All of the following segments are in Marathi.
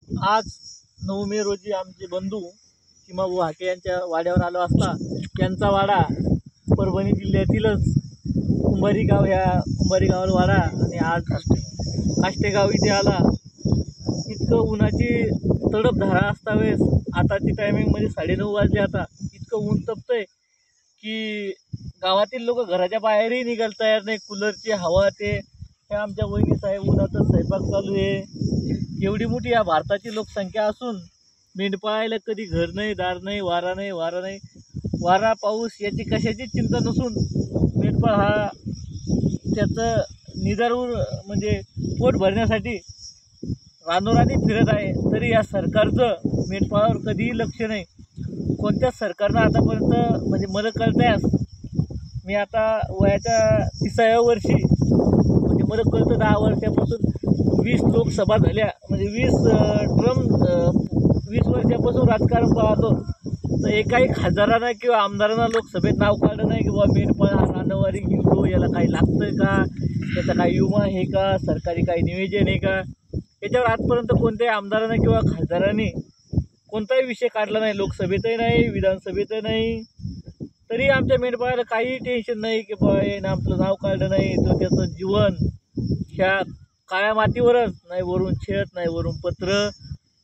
आज 9 मे रोजी आमचे बंधू चिमाभाऊ हाके यांच्या वाड्यावर आलो असता त्यांचा वाडा परभणी जिल्ह्यातीलच कुंभारी गाव, ह्या कुंभारी गावाला वाडा आणि आज काष्टेगाव इथे आला। इतकं उन्हाची तडपधारा असतावेळेस आताची टायमिंग म्हणजे 9:30 वाजले। आता इतकं ऊन तपतंय की गावातील लोक घराच्या बाहेरही निघायला तयार नाही। कूलरची हवा ते हे आमच्या वहिनी साहेब उन्हातच स्वयंपाक चालू आहे। एवढी मोठी या भारताची लोकसंख्या असून मेंढपाळायला कधी घर नाही, दार नाही, वारा नाही, वारा पाऊस याची कशाची चिंता नसून मेंढपाळ हा त्याचं निदारूर म्हणजे पोट भरण्यासाठी रानोरानी फिरत आहे। तरी या सरकारचं मेंढपाळावर कधीही लक्ष नाही। कोणत्याच सरकारनं आतापर्यंत म्हणजे मला कळतंय, मी आता वयाच्या 30व्या वर्षी म्हणजे मला कळतं 10 वर्षापासून 20 लोकसभा झाल्या, म्हणजे 20 ट्रम 20 वर्षापासून राजकारण पाहतो, तर एकाही खासदारांना किंवा आमदारांना लोकसभेत नाव काढलं नाही की बाबा मेंढपाळ हा रानवारी हिंडतो, याला काही लागतं का, त्याचा काही विमा आहे का, सरकारी काही नियोजन आहे का, याच्यावर आजपर्यंत कोणत्याही आमदारांना किंवा खासदारांनी कोणताही विषय काढला नाही। लोकसभेतही नाही, विधानसभेतही नाही। तरी आमच्या मेंढपाळाला काही टेन्शन नाही की बाबा यानं आपलं नाव काढलं नाही, तो त्याचं जीवन ह्या काळ्या मातीवरच, नाही वरून छत, नाही वरून पत्र,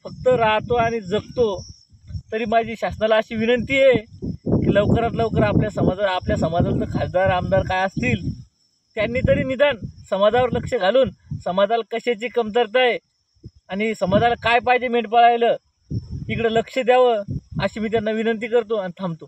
फक्त राहतो आणि जगतो। तरी माझी शासनाला अशी विनंती आहे की लवकरात लवकर आपल्या समाजाचं खासदार आमदार काय असतील त्यांनी तरी निदान समाजावर लक्ष घालून समाजाला कशाची कमतरता आहे आणि समाजाला काय पाहिजे मेंढपाळायला इकडं लक्ष द्यावं, अशी मी त्यांना विनंती करतो आणि थांबतो।